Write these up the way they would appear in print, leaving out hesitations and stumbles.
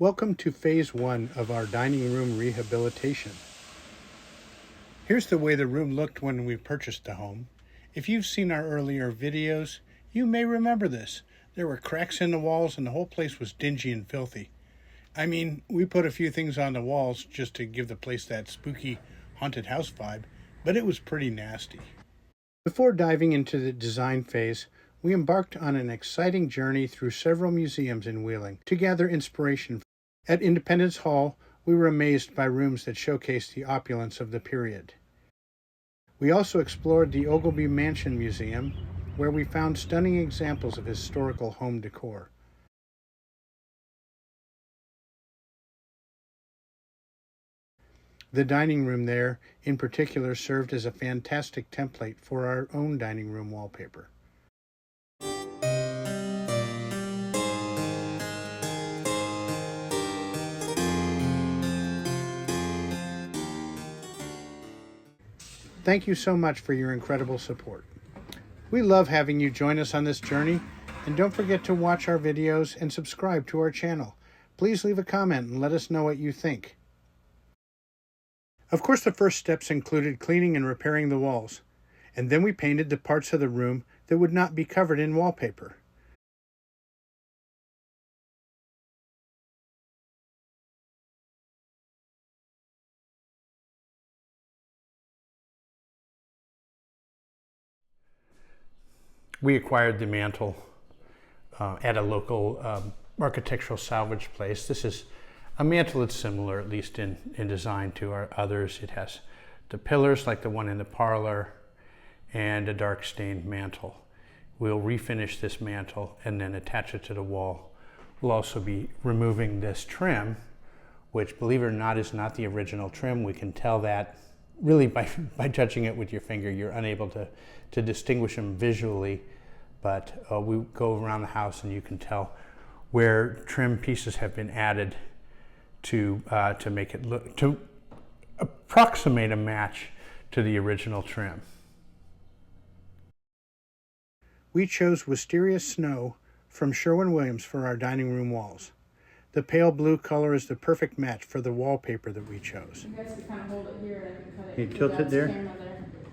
Welcome to Phase 1 of our dining room rehabilitation. Here's the way the room looked when we purchased the home. If you've seen our earlier videos, you may remember this. There were cracks in the walls and the whole place was dingy and filthy. I mean, we put a few things on the walls just to give the place that spooky haunted house vibe, but it was pretty nasty. Before diving into the design phase, we embarked on an exciting journey through several museums in Wheeling to gather inspiration. At Independence Hall, we were amazed by rooms that showcased the opulence of the period. We also explored the Ogleby Mansion Museum, where we found stunning examples of historical home decor. The dining room there, in particular, served as a fantastic template for our own dining room wallpaper. Thank you so much for your incredible support. We love having you join us on this journey, and don't forget to watch our videos and subscribe to our channel. Please leave a comment and let us know what you think. Of course, the first steps included cleaning and repairing the walls, and then we painted the parts of the room that would not be covered in wallpaper. We acquired the mantel at a local architectural salvage place. This is a mantel that's similar, at least in design, to our others. It has the pillars like the one in the parlor and a dark stained mantel. We'll refinish this mantel and then attach it to the wall. We'll also be removing this trim, which, believe it or not, is not the original trim. We can tell that really by touching it with your finger. You're unable to distinguish them visually, but we go around the house and you can tell where trim pieces have been added to make it look, to approximate a match to the original trim. We chose Wisteria Snow from Sherwin for our dining room walls. The pale blue color is the perfect match for the wallpaper that we chose. You guys can kind of hold it here and I can cut it. Can you tilt it there?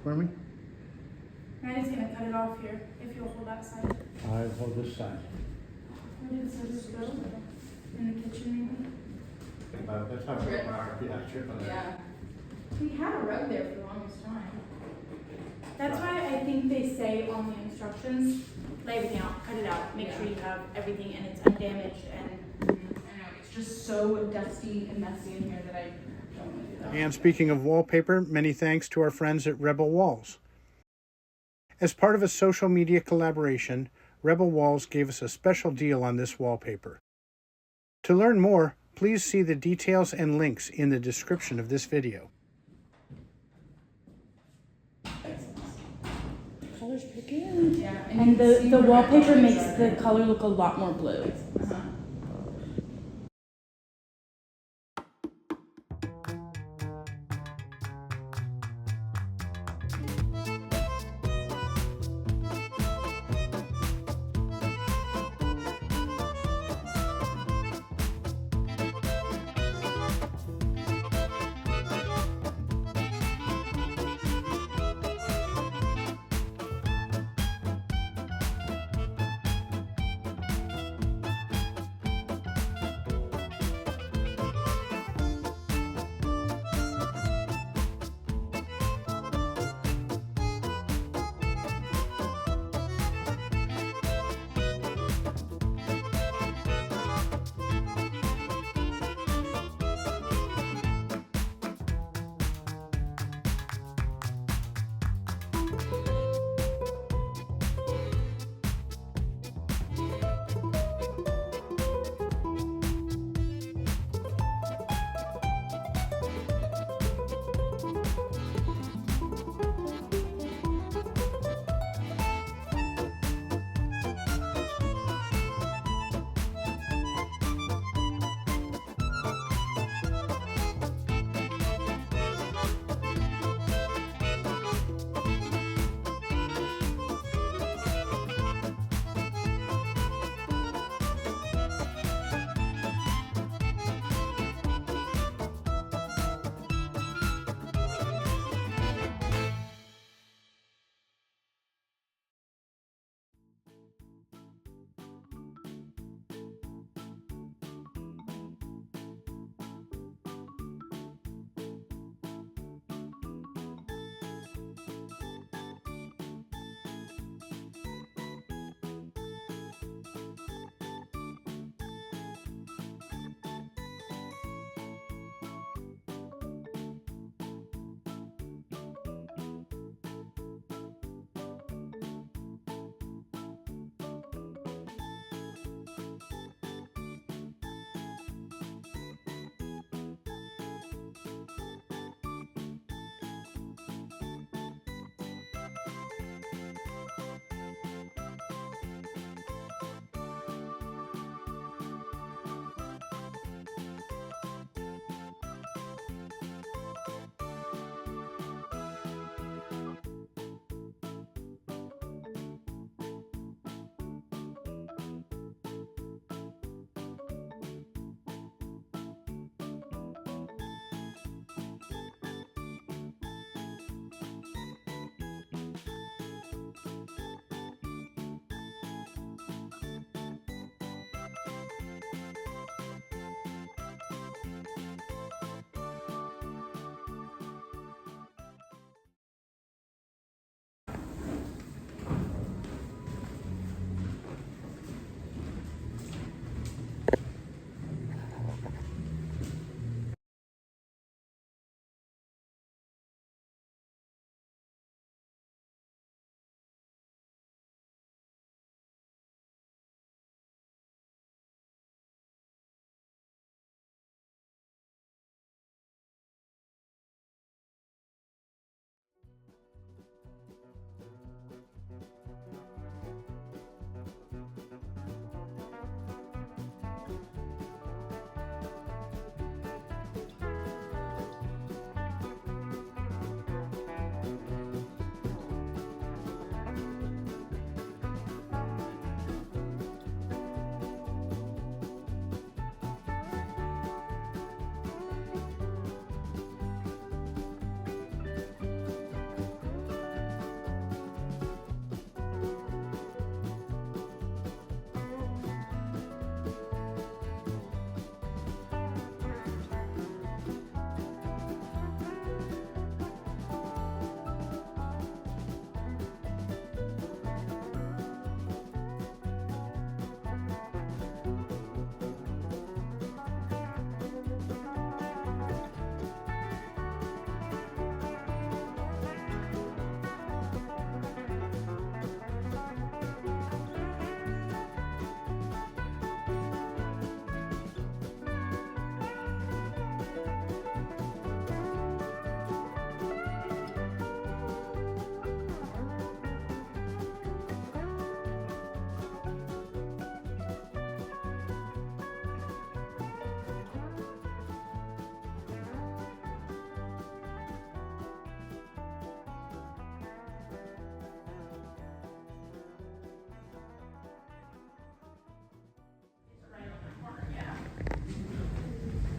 For me? Randy's going to cut it off here if you'll hold that side. I hold this side. Where did the scissors go? In the kitchen maybe? That's how I broke my arm. Yeah. We had a rug there for the longest time. That's why I think they say on the instructions, lay everything out, cut it out, make sure you have everything and it's undamaged. And I know, it's just so dusty and messy in here that I don't want to do that. And speaking of wallpaper, many thanks to our friends at Rebel Walls. As part of a social media collaboration, Rebel Walls gave us a special deal on this wallpaper. To learn more, please see the details and links in the description of this video. Color's picking. Yeah, and the wallpaper makes the color look a lot more blue.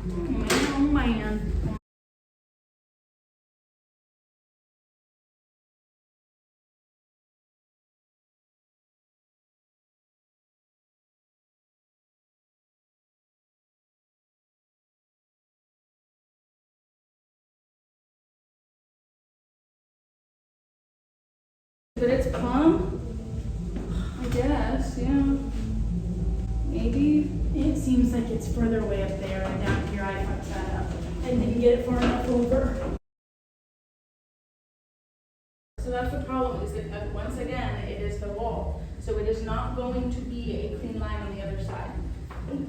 Oh man. But it's plumb, I guess, yeah. Maybe. It seems like it's further away up there, and down here I fucked that up. I didn't get it far enough over. So that's the problem, is that once again, it is the wall. So it is not going to be a clean line on the other side.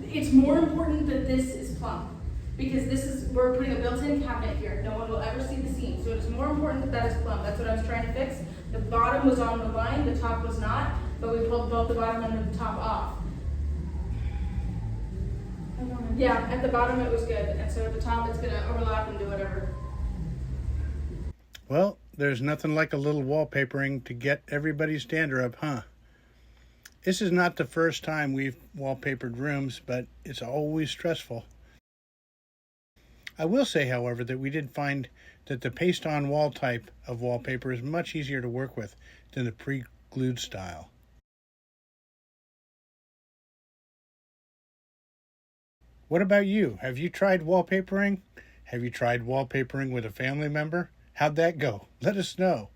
It's more important that this is plumb, because we're putting a built-in cabinet here. No one will ever see the seam. So it is more important that is plumb. That's what I was trying to fix. The bottom was on the line, the top was not, but we pulled both the bottom and the top off. Yeah, at the bottom it was good, and so at the top it's gonna overlap and do whatever. Well, there's nothing like a little wallpapering to get everybody's dander up, huh? This is not the first time we've wallpapered rooms, but it's always stressful. I will say, however, that we did find that the paste-on wall type of wallpaper is much easier to work with than the pre-glued style. What about you? Have you tried wallpapering? Have you tried wallpapering with a family member? How'd that go? Let us know.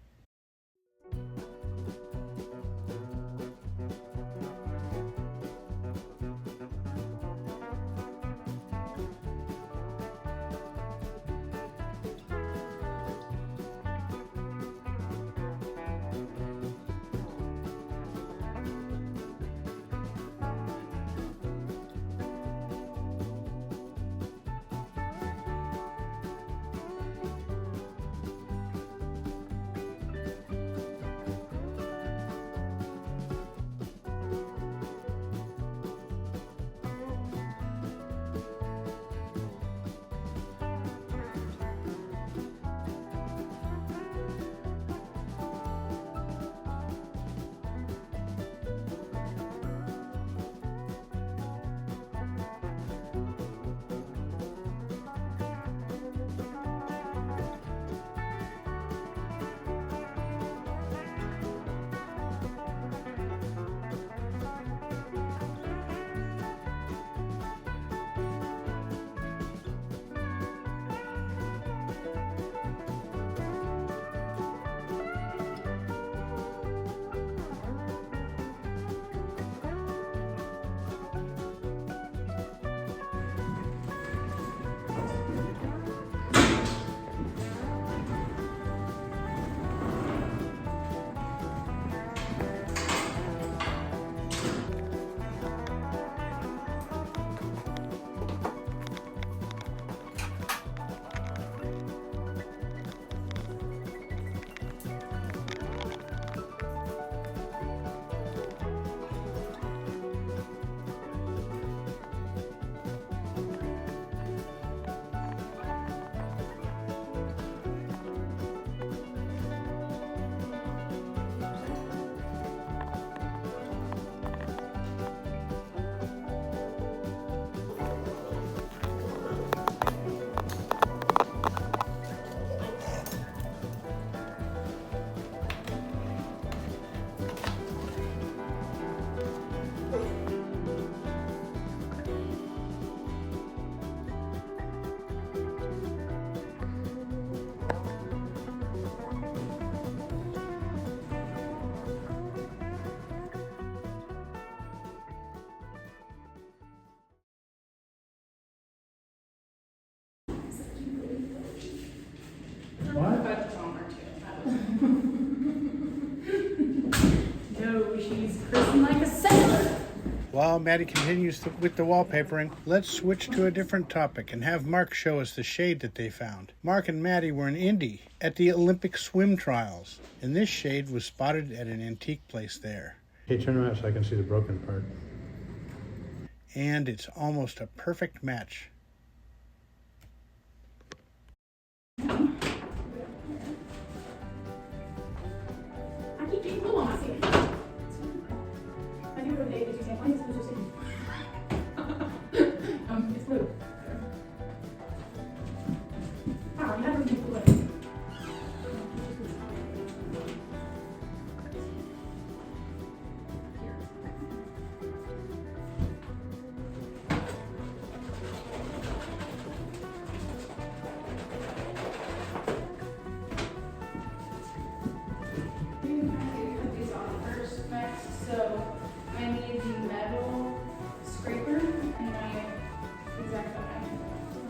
What? No, she's christened like a sailor. While Maddie continues with the wallpapering, let's switch to a different topic and have Mark show us the shade that they found. Mark and Maddie were in Indy at the Olympic swim trials, and this shade was spotted at an antique place there. Hey, turn around so I can see the broken part. And it's almost a perfect match.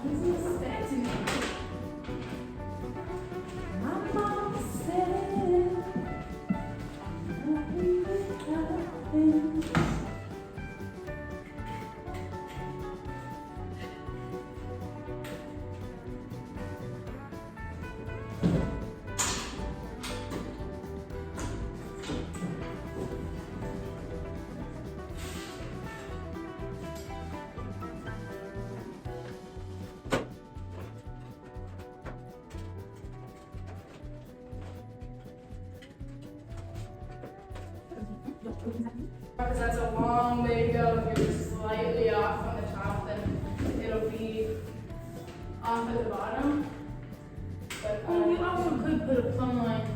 He's expecting me. My mama said, nothing but things. Because that's a long way to go. If you're slightly off on the top, then it'll be off at the bottom. But you also could put a plumb line.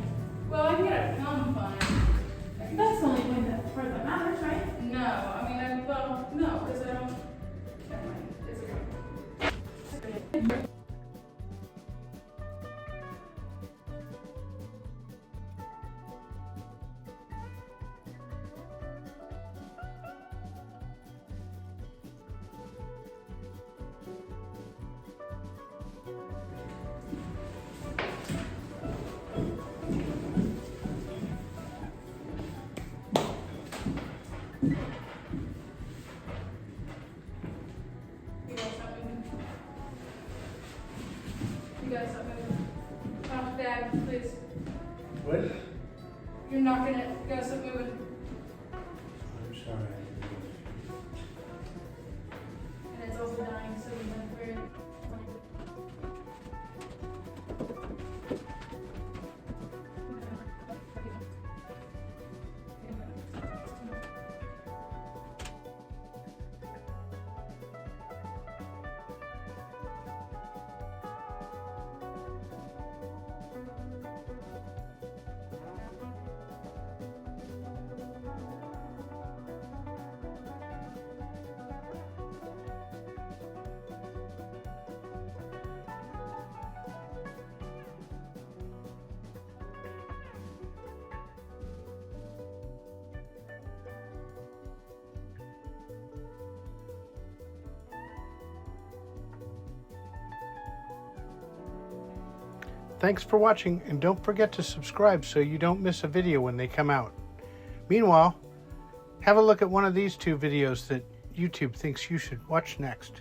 Well, I can get a plumb line. That's the only part that matters, right? No, I mean, no, because I don't. Never mind. It's okay. You guys stop moving. Talk to Dad, please. What? You're knocking it. You gotta stop moving. I'm sorry. And it's also dying, so you went through it. Thanks for watching, and don't forget to subscribe so you don't miss a video when they come out. Meanwhile, have a look at one of these two videos that YouTube thinks you should watch next.